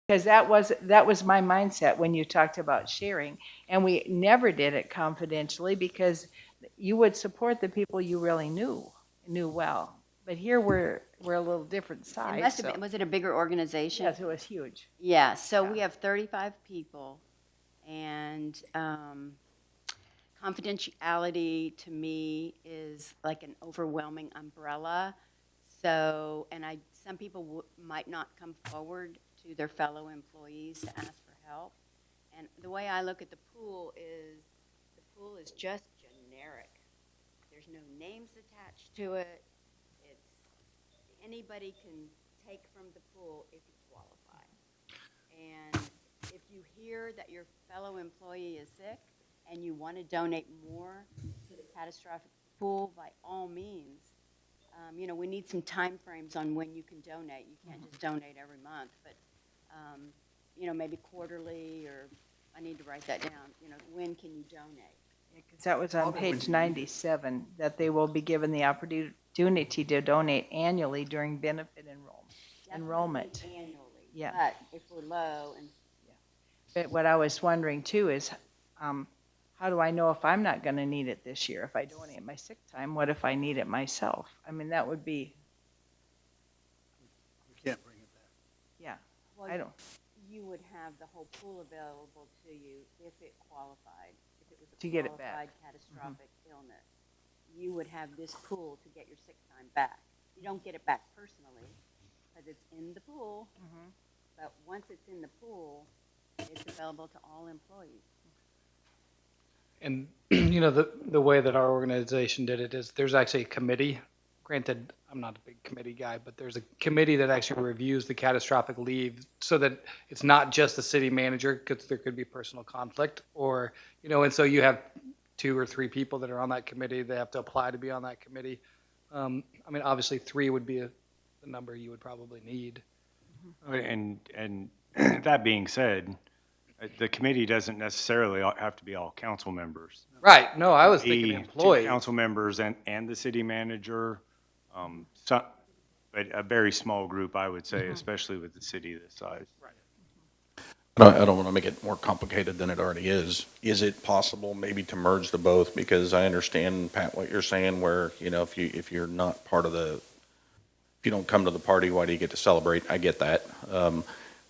Because that was my mindset when you talked about sharing, and we never did it confidentially because you would support the people you really knew well. But here we're a little different It size, must have so been, was it a bigger organization? yes, it was huge. Yeah, so we Yeah. have 35 people, and confidentiality to me is like an overwhelming umbrella. So, and some people might not come forward to their fellow employees to ask for help. And the way I look at the pool is just generic. There's no names attached to it. It's anybody can take from the pool if you qualify. And if you hear that your fellow employee is sick and you want to donate more to the catastrophic pool, by all means, we need some time frames on when you can donate. You can't just donate every month, but, maybe quarterly, or I need to write that down, when can you donate? Because that was on page 97, that they will be given the opportunity to donate annually during benefit enrollment. Definitely annually. Yeah. But if we're low and But what I was wondering too is, how do I know if I'm not going to need it this year? If I donate my sick time, what if I need it myself? I mean, that would be, We can't bring it back. yeah, well, I don't, you would have the whole pool available to you if it qualified, if it was To a get it back. qualified catastrophic illness. You would have this pool to get your sick time back. You don't get it back personally because it's in the pool, but once it's in the pool, it's available to all employees. And, the way that our organization did it is there's actually a committee. Granted, I'm not a big committee guy, but there's a committee that actually reviews the catastrophic leave so that it's not just the city manager, because there could be personal conflict, or, and so you have 2 or 3 people that are on that committee. They have to apply to be on that committee. Obviously 3 would be the number you would probably need. And that being said, the committee doesn't necessarily have to be all council members. Right, no, I was thinking Be employees. 2 council members and the city manager, but a very small group, I would say, especially with the city this size. I don't want to make it more complicated than it already is. Is it possible maybe to merge the both? Because I understand, Pat, what you're saying, where, if you're not part of if you don't come to the party, why do you get to celebrate? I get that.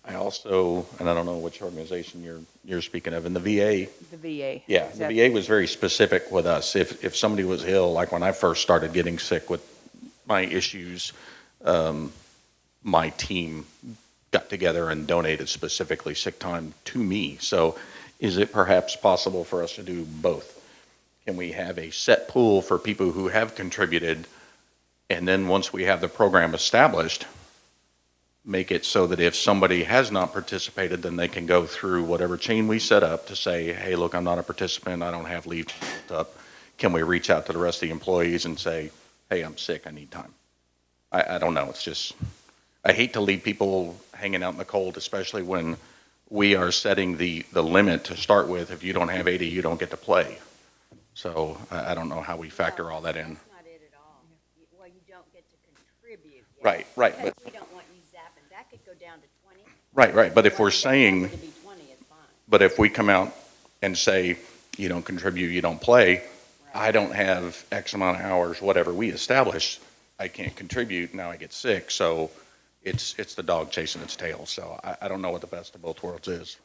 I also, and I don't know which organization you're speaking of, in the VA. the VA. Yeah, Is the that- VA was very specific with us. If somebody was ill, like when I first started getting sick with my issues, my team got together and donated specifically sick time to me. So is it perhaps possible for us to do both? Can we have a set pool for people who have contributed, and then once we have the program established, make it so that if somebody has not participated, then they can go through whatever chain we set up to say, hey, look, I'm not a participant, I don't have leave built up. Can we reach out to the rest of the employees and say, hey, I'm sick, I need time? I don't know, it's just, I hate to leave people hanging out in the cold, especially when we are setting the limit to start with. If you don't have 80, you don't get to play. So I don't know how we factor all that in. That's not it at all. Well, you don't get to contribute. Yes. Right, Because but, we don't want you zapping. That could go down to 20. right, but if we're If it's saying, never to be 20, it's fine. but if we come out and say, you don't contribute, you don't play, I don't have X amount of hours, whatever we establish, I can't contribute, now I get sick, so it's the dog chasing its tail, so I don't know what the best of both worlds is.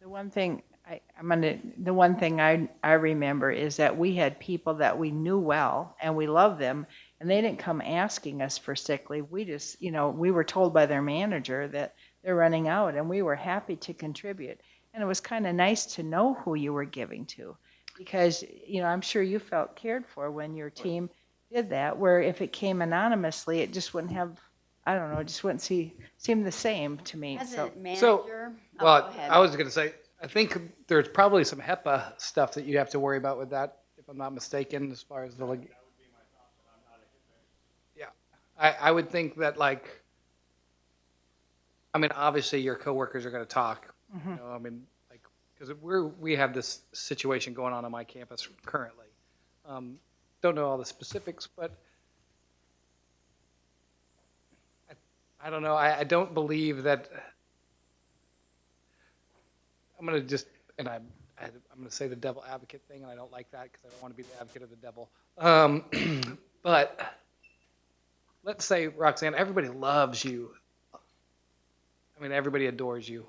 The one thing I remember is that we had people that we knew well and we loved them, and they didn't come asking us for sick leave. We just, we were told by their manager that they're running out, and we were happy to contribute. And it was kind of nice to know who you were giving to, because, I'm sure you felt cared for when your team did that, where if it came anonymously, it just wouldn't have, I don't know, it just wouldn't seem the same to me. As So, a manager, So, go well, ahead. I was going to say, I think there's probably some HEPA stuff that you have to worry about with that, if I'm not mistaken, as far as the. Yeah, I would think that, obviously your coworkers are going to talk, because we have this situation going on my campus currently. Don't know all the specifics, but I don't know. I don't believe that. I'm going to just, and I'm going to say the devil advocate thing, and I don't like that because I don't want to be the advocate of the devil. But let's say, Roxanne, everybody loves you. I mean, everybody adores you,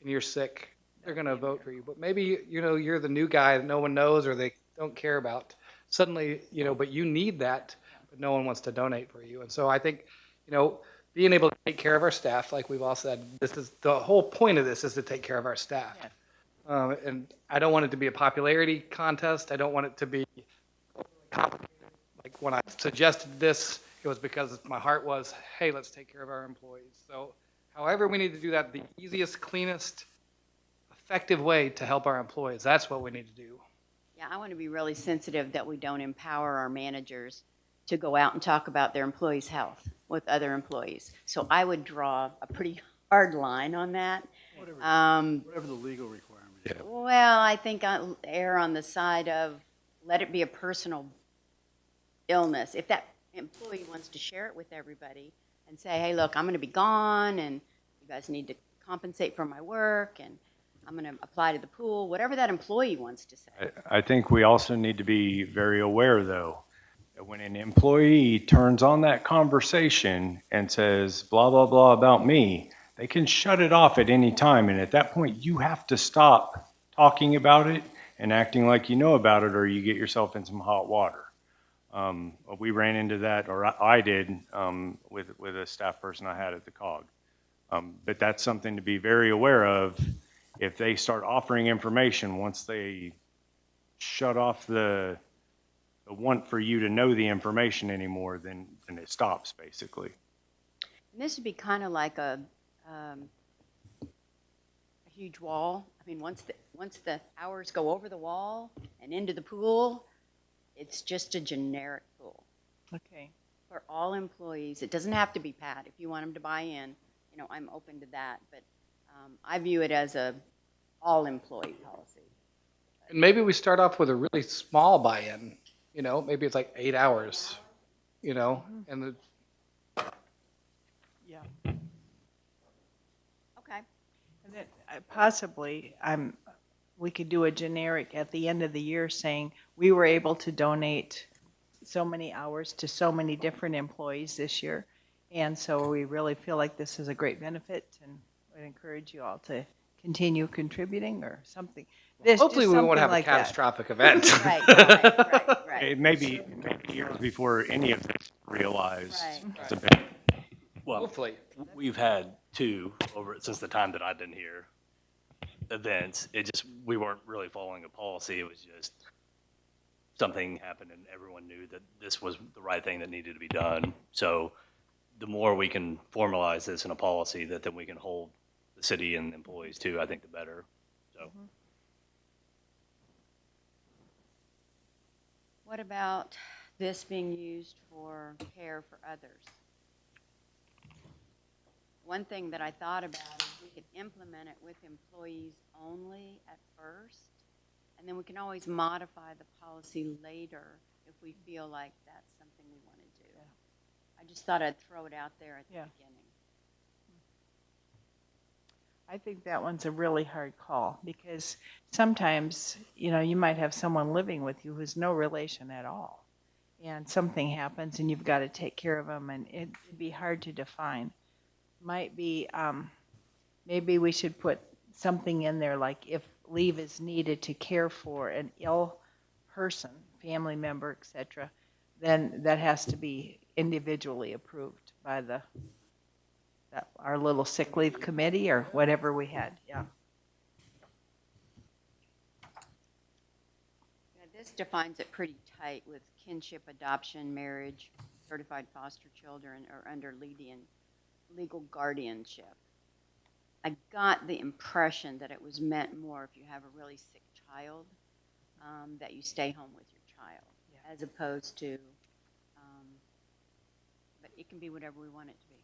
and you're sick. They're going to vote for you. But maybe, you're the new guy that no one knows or they don't care about. Suddenly, but you need that, but no one wants to donate for you. And so I think, being able to take care of our staff, like we've all said, this is the whole point of this is to take care of our staff. Yes. And I don't want it to be a popularity contest. I don't want it to be complicated. Like when I suggested this, it was because my heart was, hey, let's take care of our employees. So however we need to do that, the easiest, cleanest, effective way to help our employees, that's what we need to do. Yeah, I want to be really sensitive that we don't empower our managers to go out and talk about their employees' health with other employees. So I would draw a pretty hard line on that. Whatever the legal requirement is. Well, I think I'll err on the side of let it be a personal illness. If that employee wants to share it with everybody and say, hey, look, I'm going to be gone and you guys need to compensate for my work and I'm going to apply to the pool, whatever that employee wants to say. I think we also need to be very aware, though, that when an employee turns on that conversation and says, blah, blah, blah about me, they can shut it off at any time. And at that point, you have to stop talking about it and acting like you know about it, or you get yourself in some hot water. We ran into that, or I did, with a staff person I had at the COG. But that's something to be very aware of. If they start offering information, once they shut off the want for you to know the information anymore, then it stops, basically. And this would be kind of like a huge wall. I mean, once the hours go over the wall and into the pool, it's just a generic pool Okay. for all employees. It doesn't have to be Pat. If you want them to buy in, I'm open to that. But I view it as a all-employee policy. And maybe we start off with a really small buy-in, maybe it's like 8 hours, and Yeah. Okay. And then possibly, we could do a generic at the end of the year saying, we were able to donate so many hours to so many different employees this year. And so we really feel like this is a great benefit and would encourage you all to continue contributing or something. hopefully we won't have a catastrophic event. Right. It may be years before any of this realized. Right. It's a big Well, Hopefully. we've had two since the time that I've been here, events. We weren't really following a policy. It was just something happened and everyone knew that this was the right thing that needed to be done. So the more we can formalize this in a policy that then we can hold the city and employees to, I think the better. So. What about this being used for care for others? One thing that I thought about is we could implement it with employees only at first, and then we can always modify the policy later if we feel like that's something we want to do. I just thought I'd throw it out there at the Yeah. beginning. I think that one's a really hard call because sometimes, you might have someone living with you who's no relation at all. And something happens and you've got to take care of them and it'd be hard to define. Might be, maybe we should put something in there like if leave is needed to care for an ill person, family member, etc., then that has to be individually approved by our little sick leave committee or whatever we had, yeah. This defines it pretty tight with kinship, adoption, marriage, certified foster children, or under legal guardianship. I got the impression that it was meant more if you have a really sick child, that you stay home with your child, as opposed to, but it can be whatever we want it to be.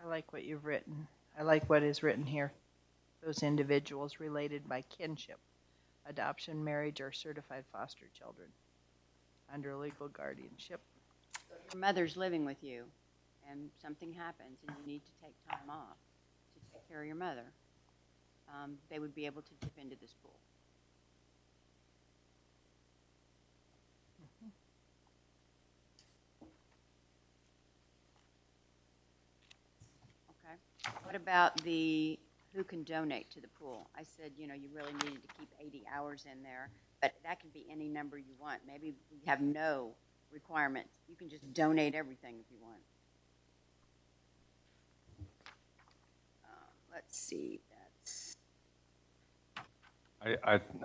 I like what you've written. I like what is written here. Those individuals related by kinship, adoption, marriage, or certified foster children. under legal guardianship. Your mother's living with you and something happens and you need to take time off to take care of your mother, they would be able to dip into this pool. Okay. What about who can donate to the pool? I said, you really needed to keep 80 hours in there, but that can be any number you want. Maybe we have no requirement. You can just donate everything if you want. Let's see, that's,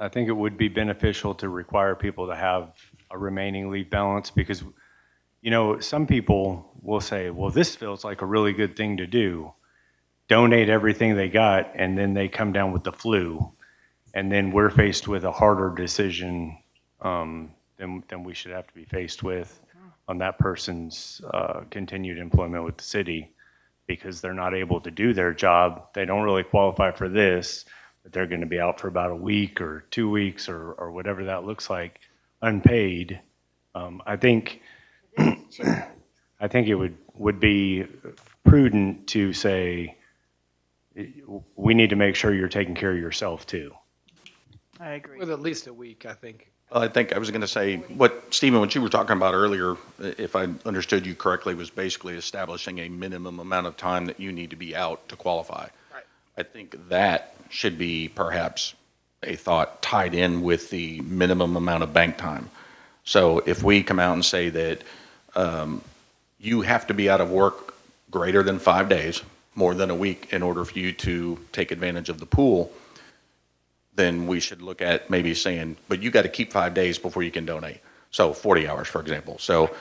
I think it would be beneficial to require people to have a remaining leave balance because, some people will say, well, this feels like a really good thing to do. Donate everything they got, and then they come down with the flu. And then we're faced with a harder decision than we should have to be faced with on that person's continued employment with the city because they're not able to do their job. They don't really qualify for this, but they're going to be out for about a week or 2 weeks or whatever that looks like, unpaid. I think it would be prudent to say, we need to make sure you're taking care of yourself too. I agree. With at least a week, I think. I think I was going to say, Stephen, what you were talking about earlier, if I understood you correctly, was basically establishing a minimum amount of time that you need to be out to qualify. Right. I think that should be perhaps a thought tied in with the minimum amount of bank time. So if we come out and say that you have to be out of work greater than 5 days, more than a week, in order for you to take advantage of the pool, then we should look at maybe saying, but you got to keep 5 days before you can donate. So 40 hours, for example. So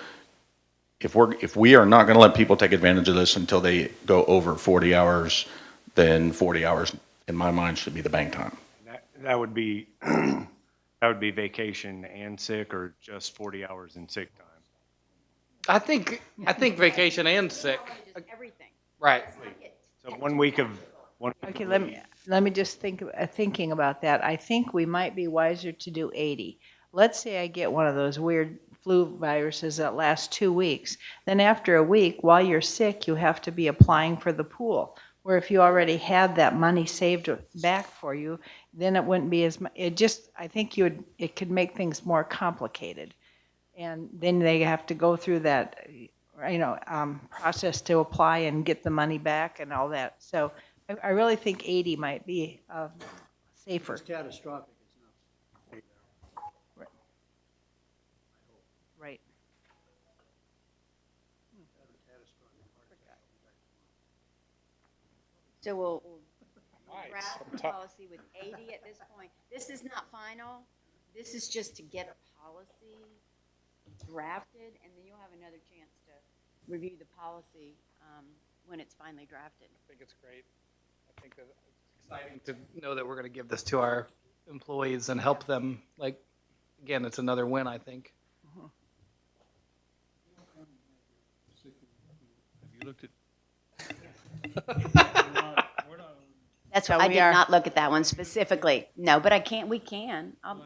if we are not going to let people take advantage of this until they go over 40 hours, then 40 hours, in my mind, should be the bank time. That would be that would be vacation and sick or just 40 hours in sick time. I think vacation and sick. just everything. Right. So 1 week of one. Okay, let me just thinking about that. I think we might be wiser to do 80. Let's say I get one of those weird flu viruses that last 2 weeks. Then after a week, while you're sick, you have to be applying for the pool. Where if you already had that money saved back for you, then it wouldn't be as much. I think it could make things more complicated. And then they have to go through that, process to apply and get the money back and all that. So I really think 80 might be safer. It's catastrophic, it's not. Right. So we'll draft the policy with 80 at this point. This is not final. This is just to get a policy drafted, and then you'll have another chance to review the policy when it's finally drafted. I think it's great. I think that it's exciting to know that we're going to give this to our employees and help them. Like, again, it's another win, I think. Have you looked at? That's So why I we did are- not look at that one specifically. No, but we can. I'll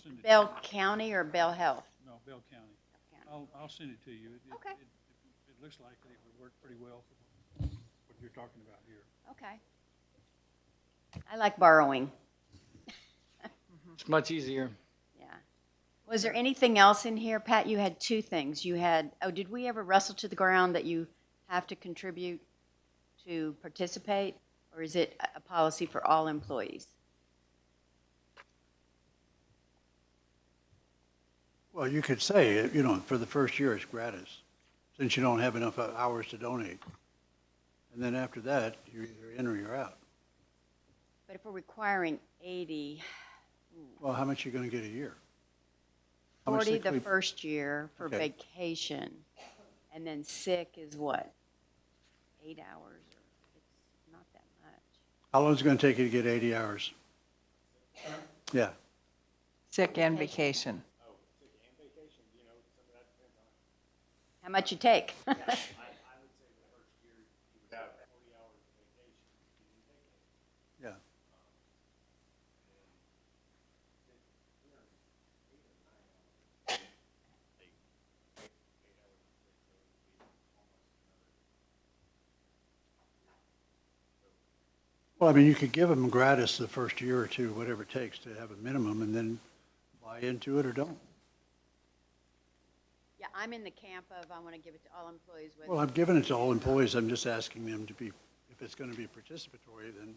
send it. Bell County or Bell Health? No, Bell County. County. I'll send it to you. Okay. It looks like it would work pretty well for what you're talking about here. Okay. I like borrowing. It's much easier. Yeah. Was there anything else in here? Pat, you had two things. Did we ever wrestle to the ground that you have to contribute to participate? Or is it a policy for all employees? Well, you could say, for the first year it's gratis, since you don't have enough hours to donate. And then after that, you're either in or you're out. But if we're requiring 80, Well, how much are you going to get a year? How much 40 sick the leave- first year for Okay. vacation, and then sick is what? 8 hours? It's not that much. How long is it going to take you to get 80 hours? Yeah. Sick and vacation. How much you take? Yeah. Well, I mean, you could give them gratis the first year or two, whatever it takes to have a minimum, and then buy into it or don't. Yeah, I'm in the camp of, I want to give it to all employees with. Well, I'm giving it to all employees, I'm just asking them to be, if it's gonna be participatory, then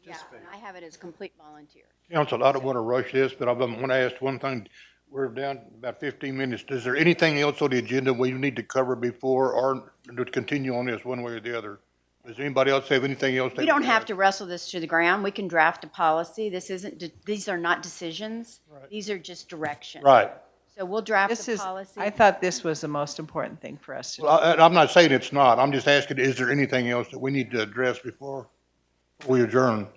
Yeah, participate. and I have it as complete volunteer. Council, I don't want to rush this, but I want to ask one thing. We're down about 15 minutes. Is there anything else on the agenda we need to cover before or to continue on this one way or the other? Does anybody else have anything else? We don't have to wrestle this to the ground. We can draft a policy. These are not decisions. Right. These are just direction. Right. So we'll draft This the is, policy. I thought this was the most important thing for us to do. Well, I'm not saying it's not. I'm just asking, is there anything else that we need to address before we adjourn?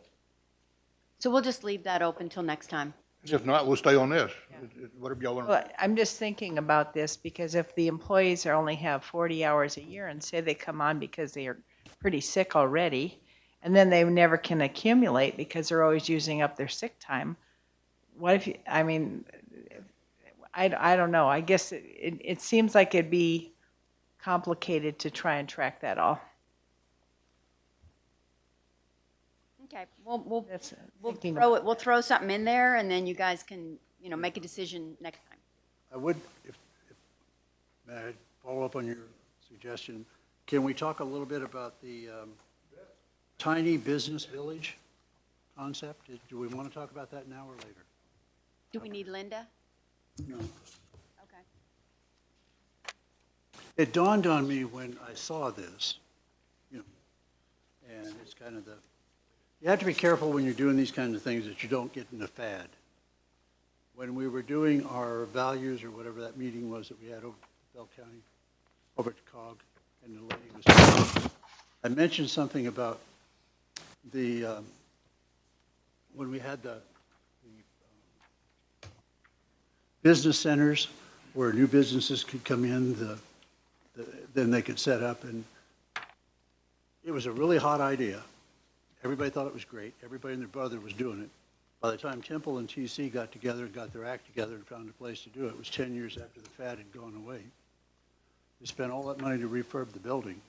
So we'll just leave that open till next time. If not, we'll stay on this. Whatever y'all want. Well, I'm just thinking about this because if the employees are only have 40 hours a year and say they come on because they are pretty sick already, and then they never can accumulate because they're always using up their sick time, what if you, I mean, I don't know. I guess it seems like it'd be complicated to try and track that all. Okay, we'll That's thinking we'll throw something in there and then you guys can, make a decision next time. I would, if, may I follow up on your suggestion, can we talk a little bit about the tiny business village concept? Do we want to talk about that now or later? Do we need Linda? No. Okay. It dawned on me when I saw this, and it's kind of you have to be careful when you're doing these kinds of things that you don't get in a fad. When we were doing our values or whatever that meeting was that we had over at Bell County, over at COG, and the lady was, I mentioned something about the, when we had the business centers where new businesses could come in, then they could set up, and it was a really hot idea. Everybody thought it was great. Everybody and their brother was doing it. By the time Temple and TC got together and got their act together and found a place to do it, it was 10 years after the fad had gone away. They spent all that money to refurb the building.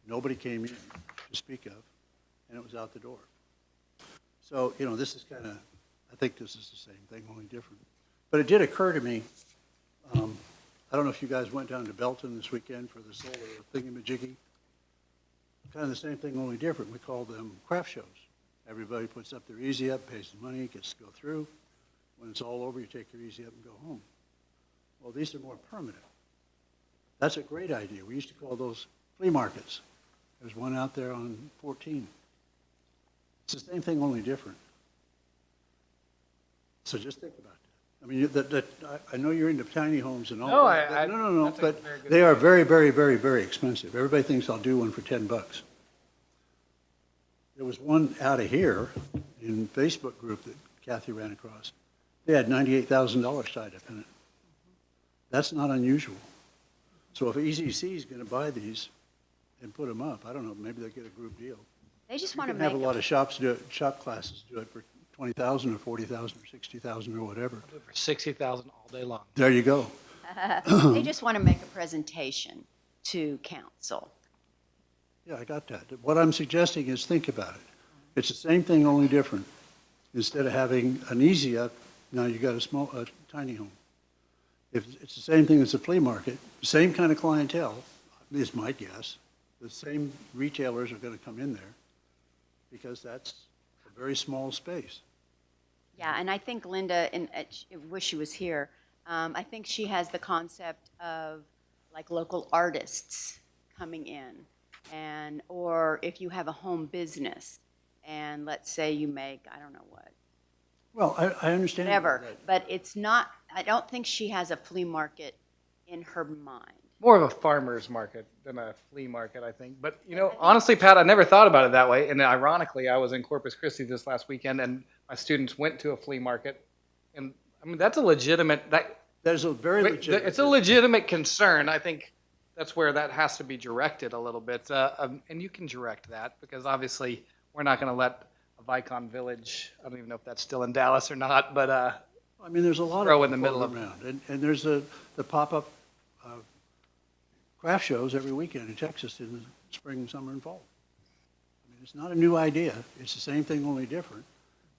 Nobody came in to speak of, and it was out the door. So, this is kind of, I think this is the same thing, only different. But it did occur to me, I don't know if you guys went down to Belton this weekend for the solar thingamajiggy. Kind of the same thing, only different. We call them craft shows. Everybody puts up their easy up, pays the money, gets to go through. When it's all over, you take your easy up and go home. Well, these are more permanent. That's a great idea. We used to call those flea markets. There's one out there on 14. It's the same thing, only different. So just think about that. I mean, I know you're into tiny homes and all. No, that. No, that's a but very good they are very, very, very, very expensive. Everybody thinks I'll do one for $10. There was one out of here in Facebook group that Kathy ran across. They had $98,000 tied up in it. That's not unusual. So if EZC is going to buy these and put them up, I don't know, maybe they'll get a group deal. They just You want to can have make a lot of shops do it, shop classes do it for 20,000 or 40,000 or 60,000 or whatever. For 60,000 all day long. There you go. they just want to make a presentation to council. Yeah, I got that. What I'm suggesting is think about it. It's the same thing, only different. Instead of having an easy up, now you got a tiny home. If it's the same thing as a flea market, same kind of clientele, is my guess. The same retailers are going to come in there because that's a very small space. Yeah, and I think Linda, and I wish she was here, I think she has the concept of like local artists coming in. Or if you have a home business and let's say you make, I don't know what, Well, I understand. whatever, that. but it's not, I don't think she has a flea market in her mind. More of a farmer's market than a flea market, I think. But, honestly, Pat, I never thought about it that way. And ironically, I was in Corpus Christi this last weekend, and my students went to a flea market. And, I mean, that's a legitimate, There's a very legitimate. it's a legitimate concern. I think that's where that has to be directed a little bit. And you can direct that because obviously we're not going to let a Vicon Village, I don't even know if that's still in Dallas or not, but I mean, there's a lot throw of in the middle of around, and there's the pop-up craft shows every weekend in Texas in the spring, summer, and fall. I mean, It's not a new idea. It's the same thing, only different.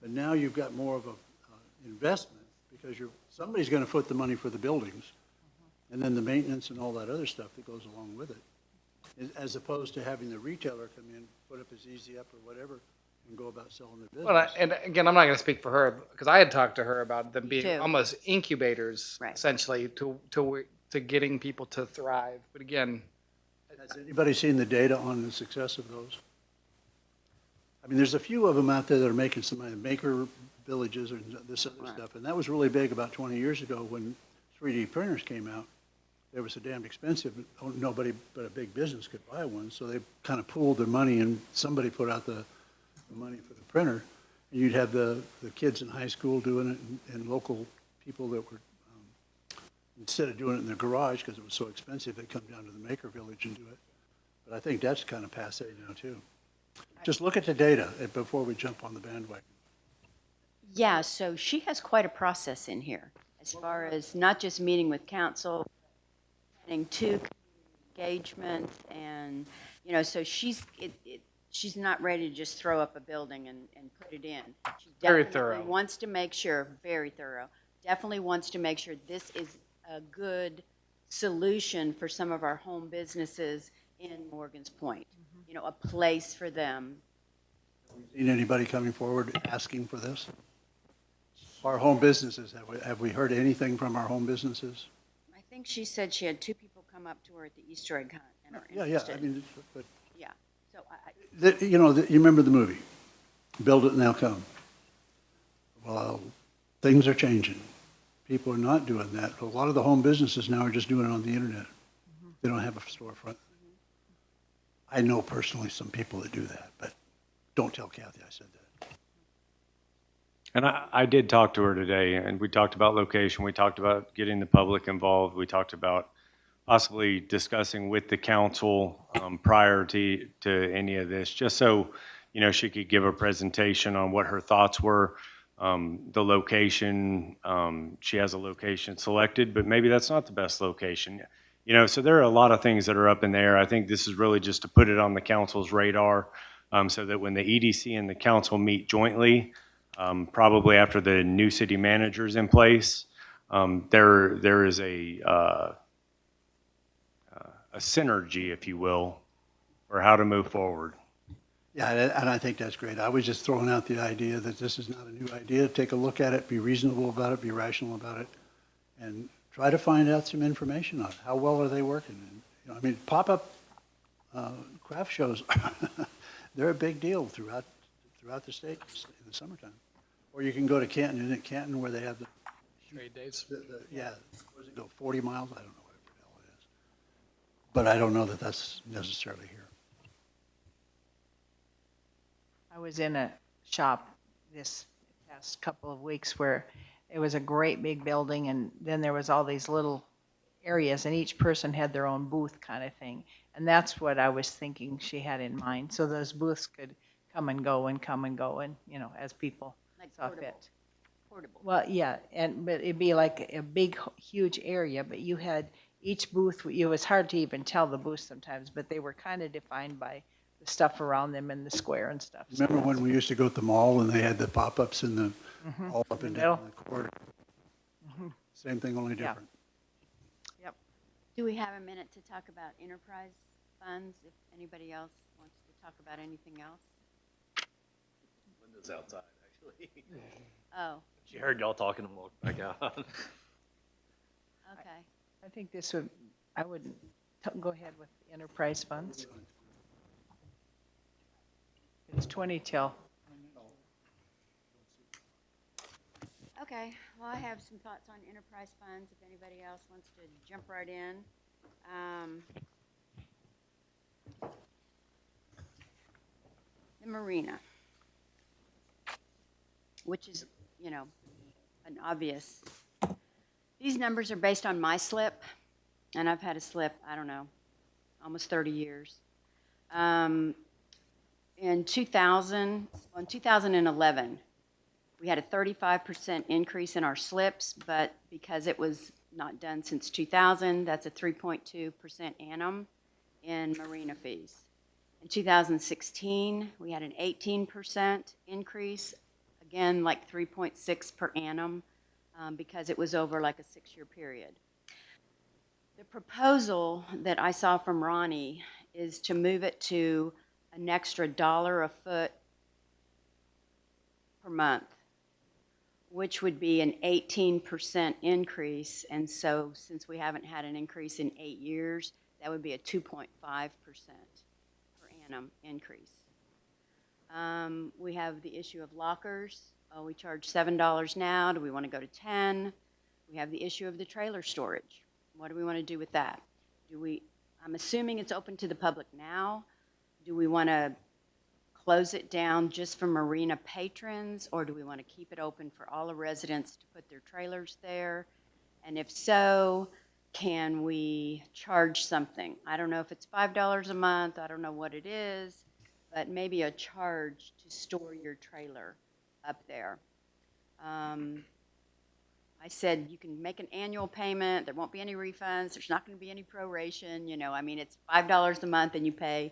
But now you've got more of a investment because somebody's going to foot the money for the buildings and then the maintenance and all that other stuff that goes along with it. As opposed to having the retailer come in, put up his easy up or whatever and go about selling their business. Well, and again, I'm not going to speak for her because I had talked to her about them being too. almost incubators, Right. essentially, to getting people to thrive. But again, Has anybody seen the data on the success of those? I mean, there's a few of them out there that are making some money, maker villages or this other Right. stuff. And that was really big about 20 years ago when 3D printers came out. They were so damn expensive, nobody but a big business could buy one. So they kind of pooled their money and somebody put out the money for the printer. And you'd have the kids in high school doing it and local people that were, instead of doing it in their garage because it was so expensive, they'd come down to the maker village and do it. But I think that's kind of passé now too. Just look at the data before we jump on the bandwagon. Yeah, so she has quite a process in here, as far as not just meeting with council, planning two engagements, and, so she's not ready to just throw up a building and put it in. She Very definitely thorough. wants to make sure, very thorough, definitely wants to make sure this is a good solution for some of our home businesses in Morgan's Point. A place for them. Seen anybody coming forward asking for this? Our home businesses, have we heard anything from our home businesses? I think she said she had two people come up to her at the Easter egg hunt and are Yeah, I interested. mean, but, Yeah, so I, you remember the movie, Build It and They'll Come. Well, things are changing. People are not doing that. A lot of the home businesses now are just doing it on the internet. They don't have a storefront. I know personally some people that do that, but don't tell Kathy I said that. And I did talk to her today, and we talked about location, we talked about getting the public involved, we talked about possibly discussing with the council prior to any of this, just so, she could give a presentation on what her thoughts were. The location, she has a location selected, but maybe that's not the best location. So there are a lot of things that are up in the air. I think this is really just to put it on the council's radar, so that when the EDC and the council meet jointly, probably after the new city manager's in place, there is a synergy, if you will, for how to move forward. Yeah, and I think that's great. I was just throwing out the idea that this is not a new idea. Take a look at it, be reasonable about it, be rational about it, and try to find out some information on it. How well are they working? And, pop-up craft shows, they're a big deal throughout the state in the summertime. Or you can go to Canton, isn't it Canton where they have trade days. yeah, where does it go, 40 miles? I don't know whatever the hell it is. But I don't know that that's necessarily here. I was in a shop this past couple of weeks where it was a great big building and then there was all these little areas and each person had their own booth kind of thing. And that's what I was thinking she had in mind. So those booths could come and go and as people like saw portable, fit. portable. Well, yeah, but it'd be like a big, huge area, but you had each booth, it was hard to even tell the booths sometimes, but they were kind of defined by the stuff around them and the square and stuff. So Remember when we used to go to the mall and they had the pop-ups and all up and down middle. the corridor? Same thing, only Yeah. different. Do we have a minute to talk about enterprise funds, if anybody else wants to talk about anything else? Linda's outside, actually. Oh, She heard y'all talking and walked back out. okay. I think I would go ahead with enterprise funds. It's 20 till. Okay, well, I have some thoughts on enterprise funds, if anybody else wants to jump right in. The marina, which is, an obvious. These numbers are based on my slip, and I've had a slip, I don't know, almost 30 years. In 2011, we had a 35% increase in our slips, but because it was not done since 2000, that's a 3.2% annum in marina fees. In 2016, we had an 18% increase, again, like 3.6 per annum, because it was over like a 6-year period. The proposal that I saw from Ronnie is to move it to an extra $1 a foot per month, which would be an 18% increase. And so since we haven't had an increase in 8 years, that would be a 2.5% per annum increase. We have the issue of lockers. We charge $7 now. Do we want to go to 10? We have the issue of the trailer storage. What do we want to do with that? I'm assuming it's open to the public now. Do we want to close it down just for marina patrons, or do we want to keep it open for all the residents to put their trailers there? And if so, can we charge something? I don't know if it's $5 a month, I don't know what it is, but maybe a charge to store your trailer up there. I said you can make an annual payment, there won't be any refunds, there's not going to be any proration, I mean, it's $5 a month and you pay,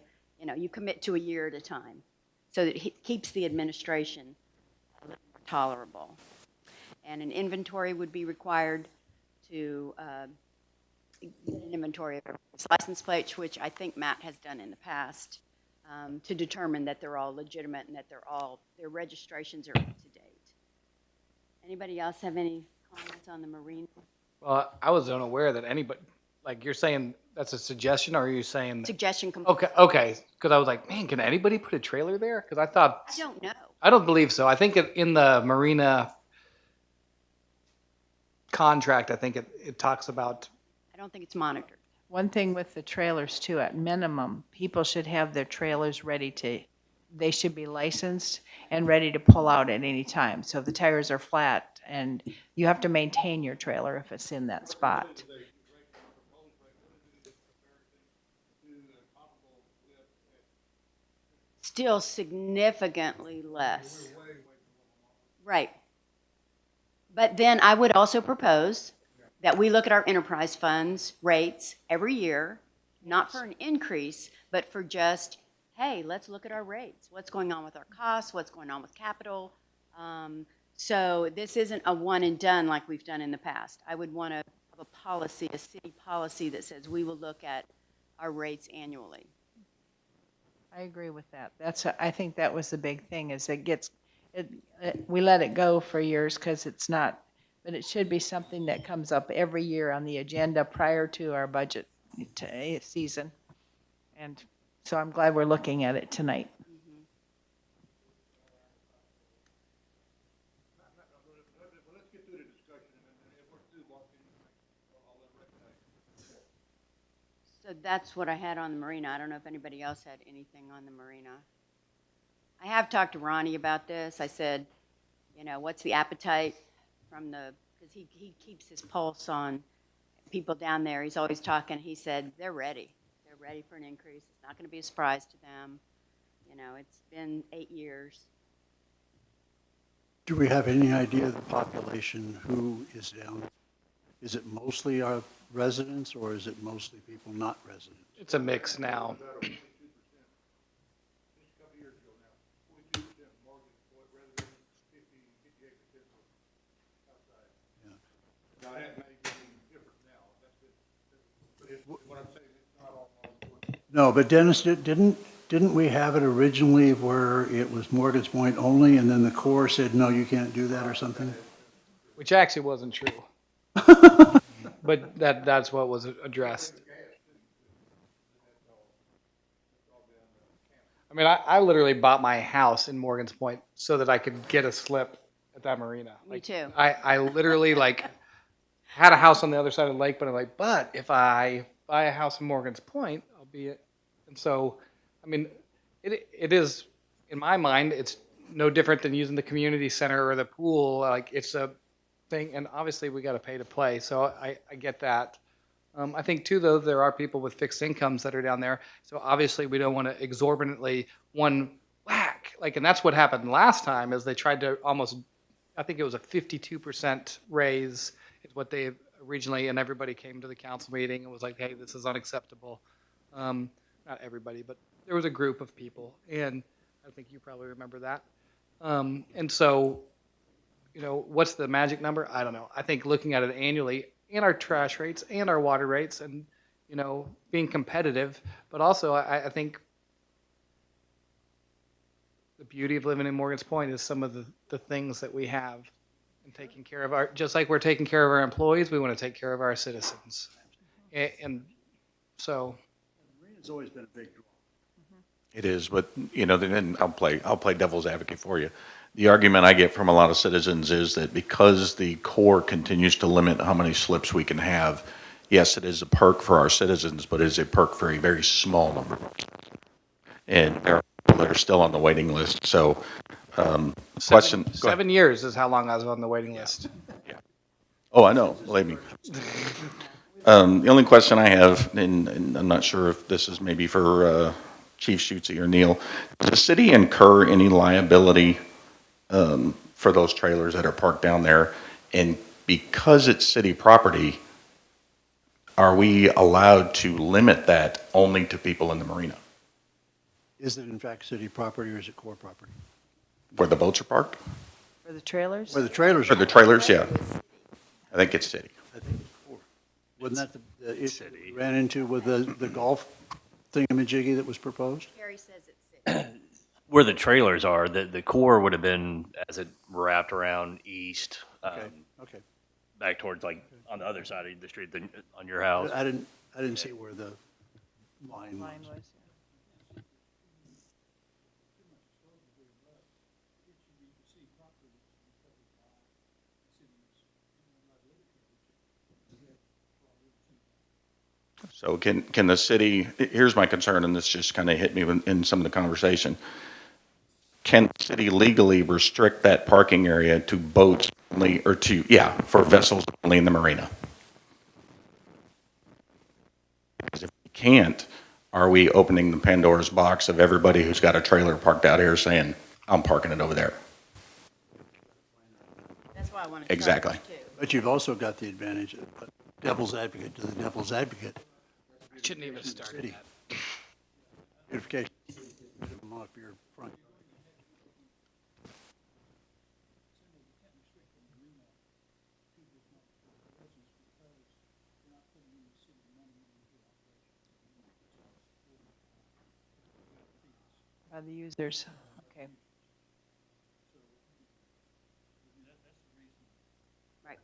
you commit to a year at a time. So that it keeps the administration a little more tolerable. And an inventory would be required to get an inventory of everybody's license plates, which I think Matt has done in the past, to determine that they're all legitimate and that their registrations are up to date. Anybody else have any comments on the marina? Well, I was unaware that anybody, like you're saying that's a suggestion, or are you saying? Suggestion. Okay, because I was like, man, can anybody put a trailer there? Because I thought. I don't know. I don't believe so. I think in the marina contract, I think it talks about. I don't think it's monitored. One thing with the trailers too, at minimum, people should have their trailers they should be licensed and ready to pull out at any time. So if the tires are flat, and you have to maintain your trailer if it's in that spot. Still significantly less. Right. But then I would also propose that we look at our enterprise funds rates every year, not for an increase, but for just, hey, let's look at our rates. What's going on with our costs? What's going on with capital? So this isn't a one and done like we've done in the past. I would want to have a policy, a city policy that says we will look at our rates annually. I agree with that. I think that was the big thing, is we let it go for years because it's not, but it should be something that comes up every year on the agenda prior to our budget season. And so I'm glad we're looking at it tonight. So that's what I had on the marina. I don't know if anybody else had anything on the marina. I have talked to Ronnie about this. I said, what's the appetite because he keeps his pulse on people down there. He's always talking. He said, they're ready. They're ready for an increase. It's not going to be a surprise to them. It's been 8 years. Do we have any idea of the population who is down? Is it mostly our residents, or is it mostly people not residents? It's a mix now. No, but Dennis, didn't we have it originally where it was Morgan's Point only, and then the Corps said, no, you can't do that or something? Which actually wasn't true. But that's what was addressed. I mean, I literally bought my house in Morgan's Point so that I could get a slip at that marina. Me too. I literally had a house on the other side of the lake, but I'm like, but if I buy a house in Morgan's Point, I'll be it. And so, I mean, it is, in my mind, it's no different than using the community center or the pool. It's a thing, and obviously we got to pay to play, so I get that. I think too, though, there are people with fixed incomes that are down there, so obviously we don't want to exorbitantly one whack, and that's what happened last time, is they tried to almost, I think it was a 52% raise is what they originally, and everybody came to the council meeting and was like, hey, this is unacceptable. Not everybody, but there was a group of people, and I think you probably remember that. And so, you know, what's the magic number? I don't know. I think looking at it annually, and our trash rates and our water rates, and, you know, being competitive, but also I think the beauty of living in Morgan's Point is some of the things that we have and taking care of our, just like we're taking care of our employees, we want to take care of our citizens. And so, Marina's always been a big draw. It is, but, you know, then I'll play devil's advocate for you. The argument I get from a lot of citizens is that because the Corps continues to limit how many slips we can have, yes, it is a perk for our citizens, but it is a perk for a very small number. And there are people that are still on the waiting list, so, question. Go ahead. 7 years is how long I was on the waiting list. Oh, I know, believe me. The only question I have, and I'm not sure if this is maybe for Chief Schutze or Neil, does the city incur any liability for those trailers that are parked down there? And because it's city property, are we allowed to limit that only to people in the marina Is it in fact city property or is it core property? where the boats are parked? For the trailers? Where the trailers Or are, the trailers, yeah. I think it's city. I think it's core. Wasn't that the issue city. we ran into with the golf thingamajiggy that was proposed? Harry says it's city. Where the trailers are, the core would have been as it wrapped around east, Okay, okay. back towards like on the other side of the street on your house. I didn't see where the line Line was. was, yeah. So can the city, here's my concern, and this just kind of hit me in some of the conversation. Can the city legally restrict that parking area to boats only, or to, yeah, for vessels only in the marina? Because if we can't, are we opening the Pandora's box of everybody who's got a trailer parked out here saying, I'm parking it over there? That's why I want to. Exactly. But you've also got the advantage of devil's advocate to the devil's advocate. Shouldn't even start City. that. Beautification, get them off your front. By the users, okay. Right.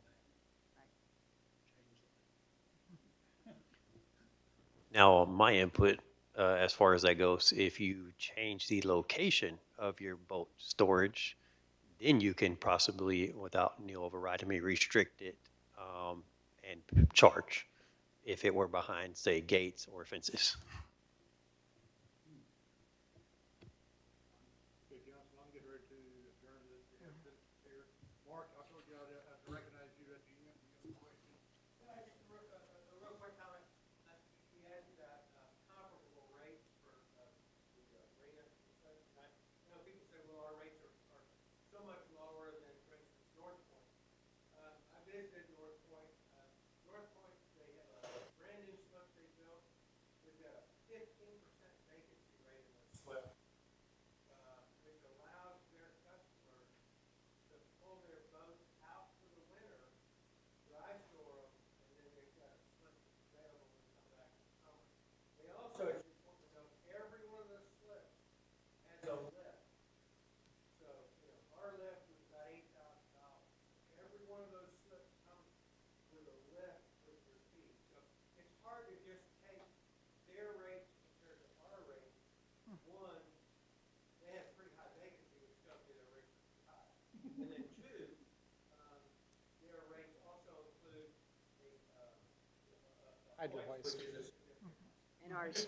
Now, my input, as far as that goes, if you change the location of your boat storage, then you can possibly, without Neil overriding me, restrict it and charge if it were behind, say, gates or fences.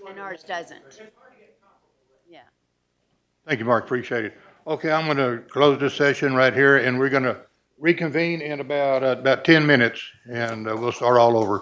And ours doesn't. Yeah. Thank you, Mark, appreciate it. Okay, I'm going to close this session right here, and we're going to reconvene in about 10 minutes, and we'll start all over.